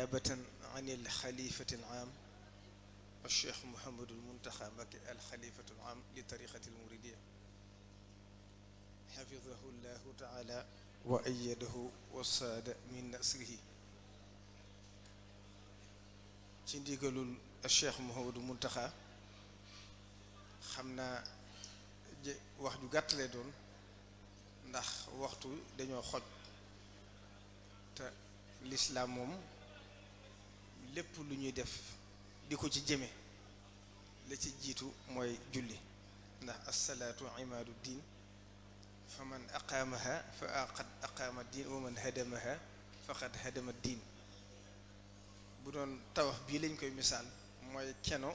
niyaabatan an il xalifati al aam al cheikh Mouhamadul Muntaxa Mbakke al xalifatu al aam li tariqati al muridiya xafidahu llahu taala wa ayyadahu wa saada min nasrihi. ci ndigalul al cheikh Mouhamadul Muntaxa xam naa wax ju gàtt lay doon ndax waxtu dañoo xoj te lislaam moom lépp lu ñuy def di ko ci jëme la ci jiitu mooy julli ndax assalaatu imaadu diin fa man aqaamaha fa qad aqaama diin wa man hadamaha faqad hadama diin. bu doon tabax bii lañ koy misaal mooy keno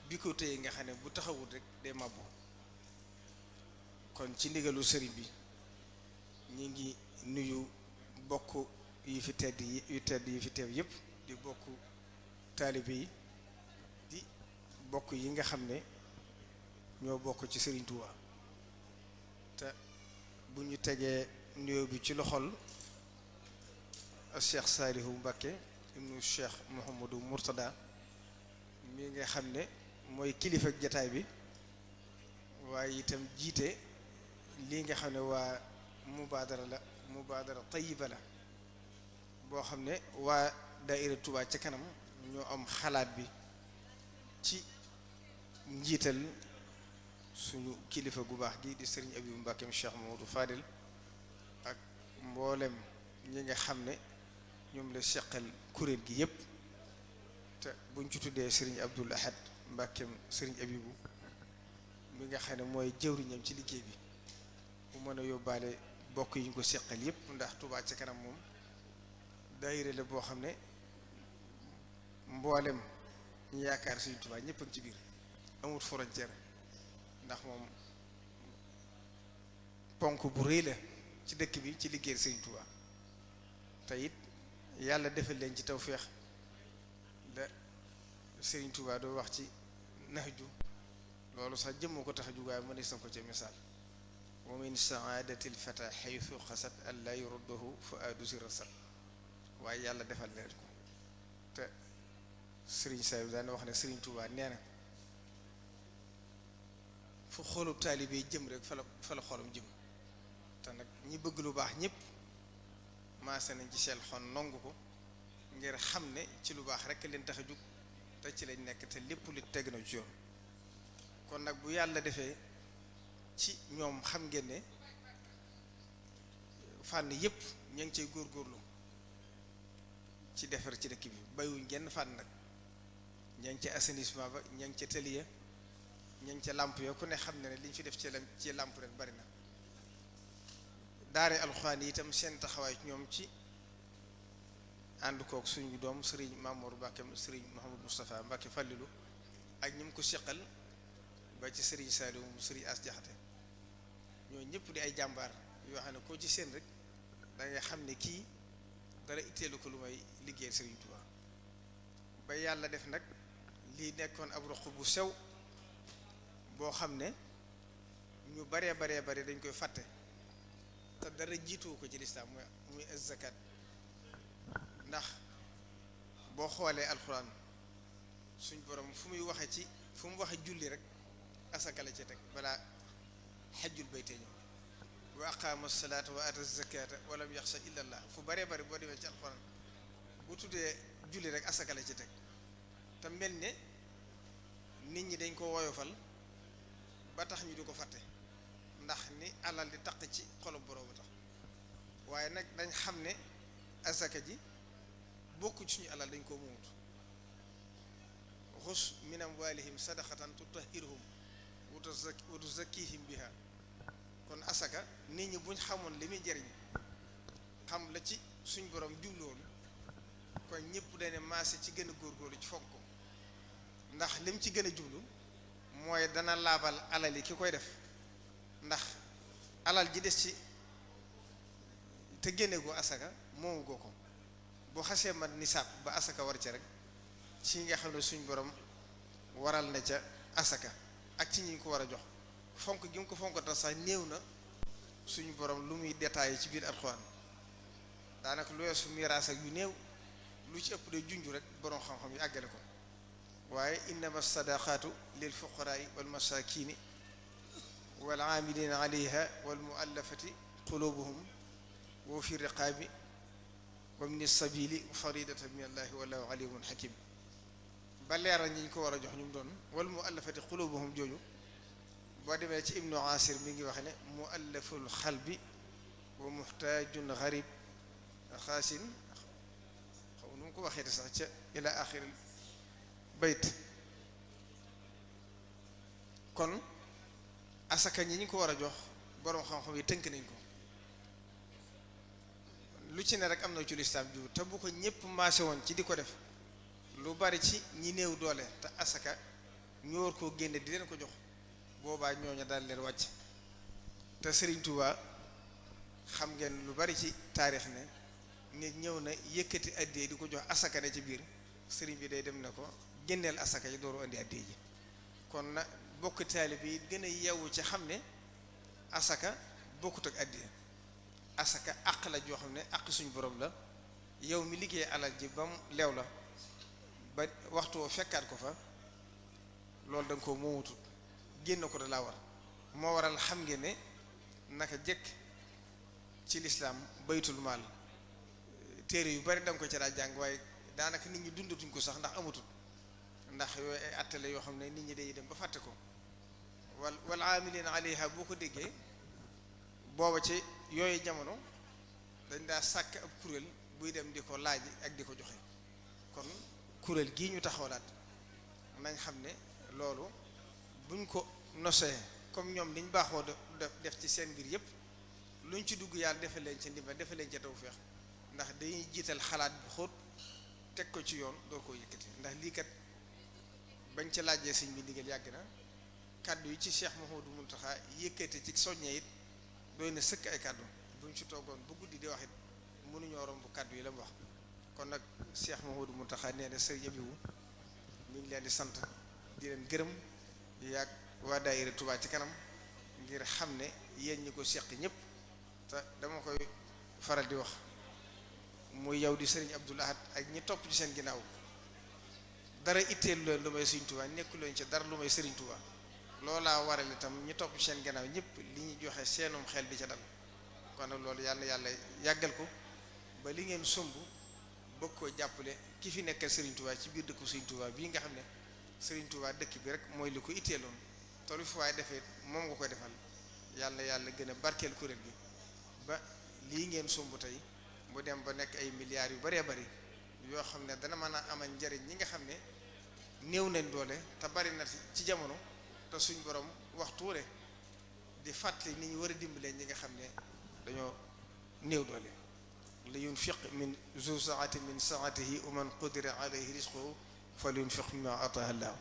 bi ko téye nga xam ne bu taxawul rek day màbbu. kon ci ndigalu sëriñ bi ñi ngi nuyu bokk yi fi tedd yi fi teew yépp di bokk taalibe yi di bokk yi nga xam ne ñoo bokk ci Sëriñ Tuubaa te bu ñu tegee nuyoo bi ci loxol Cheikh Saalihu Mbakke ibnu Cheikh Mouhamadou Mourtada mi nga xam ne mooy kilifa ak jataay bi waaye itam jiite lii nga xam ne waa mubaadara tayiba la boo xam ne waa daaira Touba ca kanam ñoo am xalaat bi ci njiital suñu kilifa gu baax gi di Serigne Abibu Mbàkke Cheikh Mamadou Fadil ak mboolem ñi nga xam ne ñoom la seqal kuréel gi yépp te buñ ci tuddee Serigne Abdoul Ahad Mbàkke Serigne Abibu mi nga xam ne mooy jëwriñam ci liggéey bi bu mën a yóbbaale bokk yi ñu ko seqal yépp ndax Touba ca kanam moom daayira la boo xam ne mboolem ñu yaakaar Sëriñ Touba ñëpp a ngi ci biir amul frontière ndax moom ponk bu rëy la ci dëkk bi ci liggéey Sëriñ Touba te it yàlla defal leen ci tawféex la Sëriñ Touba doo wax ci Nahju loolu sax jëmmoo ko tax a jugaay mënees na ko ci misaal wa min saadati lfata xaytu xasat an la yuruddahu fuaadu si rasat waaye yàlla defal leen ko te Serigne Saïd daana wax ne Serigne Touba nee na fu xolub taalibe jëm rek fa la xolam jëm te nag ñi bëgg lu baax ñëpp maase nañ ci seen xol nongu ko ngir xam ne ci lu baax rek leen tax a jug te ci lañ nekk te lépp lu teg na ci yoon. kon nag bu yàlla defee ci ñoom xam ngeen ne fànn yépp ña ngi cay góorgóorlu ci defar ci dëkk bi bayuñ genn fànn nag ña ngi ca assainissement ba ña ngi ca tëliya ña ngi ca làmp ya ku ne xam ne ne li ñu fi def ci làmp rek bari na. daare alxuraan yi itam seen taxawaay ñoom ci ànd kook suñu doom Serigne Mamour Mbacke Serigne Mouhamadou Moustapha Mbacke Fallilu ak ñi mu ko seqal ba ci Serigne Saliou Serigne As Jaxate ñoo ñëpp di ay jàmbaar yoo xam ne koo ci seen rek da nga xam ne kii dara itteelu ko lu may liggéeyal Serigne Touba ba yàlla def nag lii nekkoon ab roq bu sew boo xam ne ñu baree dañ koy fàtte te dara jiituwu ko ci lislaam muy zakat ndax boo xoolee alxuraan suñ borom fu mu waxe julli rek asaka la ci teg balaa xajjul bayte ñëw wa aqaama salaata wa ata zakata wa lam yaxsha illa allah fu baree bari boo demee ci alxuraan bu tuddee julli rek asaka la ci teg te mel ne nit ñi dañ ko woyofal ba tax ñu di ko fàtte ndax ni alal di taq ci xolub borom tax waaye nag dañ xam ne asaka ji bokku ci suñu alal dañ koo moomut xus min amwalihim sadaqatan tutahhiruhum wa tuzakkihim biha kon asaka nit ñi buñ xamoon li muy jëriñ xam la ci suñ borom jubloon kon ñëpp dañ ne maase ci gën a góorgóorlu ci fonk ko ndax lim ci gën a jublu mooy dana laabal alal yi ki koy def ndax alal ji des ci te génne goo asaka moomu goo ko bu xasee mat nisaab ba asaka war ca rek ci nga xam ne suñ borom waral na ca asaka ak ci ñi ko war a jox fonk gi mu ko fonk tax sax néew na suñu borom lu muy détaillé ci biir alxuraan daanaka lu weesu miraas ak yu néew lu ci ëpp day junj rek borom xam-xam yi àggale ko waaye innama sadaqaatu lil fuqaraai wal masakini wal aamilina alayha wal muallafati qulubuhum wa fi riqaabi wa min sabili faridatan min allahi wallahu alimun hakim ba leeral ñi ñu ko war a jox ñu mu doon wal muallafati qulubuhum jooju boo demee ci ibnu asir mi ngi wax ne muallaful xalbi wa muhtaajun garib xaasin xaw nu mu ko waxee te sax ca ila axiril bayt kon asaka ñi ñu ko war a jox boroom xam-xam yi tënk nañ ko lu ci ne rek am na ci lislaam jiw te bu ko ñépp maase woon ci di ko def lu bari ci ñi néew doole te asaka ñu war koo génne di leen ko jox boobaa ñooñu daal leen wàcc te Sëriñ Tuubaa xam ngeen lu bari ci taarix ne nit ñëw na yëkkati addee di ko jox asaka ne ci biir sëriñ bi day dem ne ko génneel asaka yi dooru andi addee ji kon na bokk taalibe yi gën a yeewu ci xam ne asaka bokkut ak addee asaka àq la joo xam ne àq suñu borom la yow mi liggéey alal ji ba mu leew la ba waxtu woo fekkaat ko fa loolu da nga ko moomutut génn ko da laa war moo waral xam ngeen ne naka jëkk ci lislaam baytul maal téere yu bari da nga ko ci daa jàng waaye daanaka nit ñi dundatuñ ko sax ndax amatut ndax yooyu ay attale yoo xam ne nit ñi day dem ba fàtte ko wal aamiliina alayha boo ko déggee booba ci yooyu jamono dañ daa sàkk ab kuréel buy dem di ko laaj ak di ko joxe kon kuréel gii ñu taxawlaat nañ xam ne loolu buñ ko nosee comme ñoom liñ baaxoo def ci seen mbir yépp luñ ci dugg yàlla defal leen ci ndimbal defal leen ci tawfeex ndax dañuy jiital xalaat bu xóot teg ko ci yoon door koo yëkkati ndax lii kat bañ ca laajee sëñ bi ndigal yàgg na kàddu yi ci Cheikh Mouhamadou Mountakha yëkkati ci soññee it doy na sëkk ay kàddu buñ ci toogoon bu guddi di wax it mënuñoo romb kàddu yi la mu wax kon nag Cheikh Mouhamadou Mountakha nee na sëriñ Abibu mi ngi leen di sant di leen gërëm yàgg waa daayira Touba ci kanam ngir xam ne yéen ñi ko seq ñëpp te dama koy faral di wax muy yow di sëriñ Abdoul Ahad ak ñi topp ci seen ginnaaw dara itteelu leen lu may sëriñ Touba nekku leen ci dara lu may sëriñ Touba loolaa waral itam ñi topp ci seen ginnaaw ñëpp li ñu joxe seenum xel di ca dal kon nag loolu yàlla yàlla yàggal ko ba li ngeen somb bëgg koo jàppale ki fi nekkal sëriñ Touba ci biir dëkku sëriñ Touba bii nga xam ne sëriñ Touba dëkk bi rek mooy li ko itteeloon te lu fi waaye defee moom nga koy defal yàlla yàlla gën a barkeel kuréel gi ba lii ngeen somb tey mu dem ba nekk ay milliards yu baree bari yoo xam ne dana mën a amal njariñ ñi nga xam ne néew nañ doole te bari na ci jamono te suñ borom waxtu wu ne di fàttali ni ñu war a dimbalee ñi nga xam ne dañoo néew doole li yunfiq min zu saati min saatihi wa man qudira alayhi rizquhu falyunfiq mimma ataahu Allah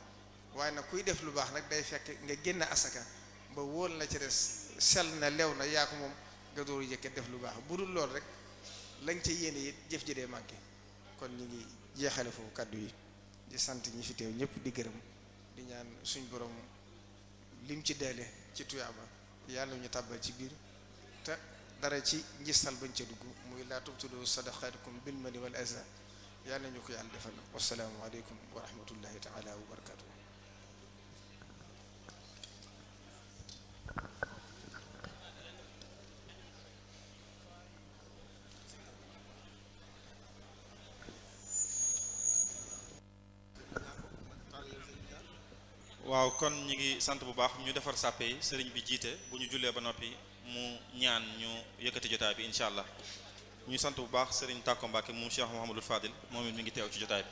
waaye nag kuy def lu baax nag day fekk nga génn asaka ba wóol na ci des sel na lew na yaa ko moom nga dooru jëkke def lu baax bu dul lool rek lañ ca yéene it jëf ji dee manqué kon ñu ngi jeexale foofu kàddu yi di sant ñi fi teew ñëpp di gërëm di ñaan suñ borom lim ci deele ci tuyaaba yàlla ñu tàbbal ci biir te dara ci njistal bañ ca dugg muy laa tubtilu sadaqaatikum bil manni wal azaa yàlla ñu ko yàlla defal wasalaamu aleykum wa rahmatullahi taala wa barakatuh waaw kon ñi ngi sant bu baax ñu defar sàppe yi sëriñ bi jiite bu ñu jullee ba noppi mu ñaan ñu yëkkati jotaay bi incha allah ñu sant bu baax sëriñ Tàkko Mbàkke moom Cheikh Mouhamadul Fadil moom it mi ngi teew ci jotaay bi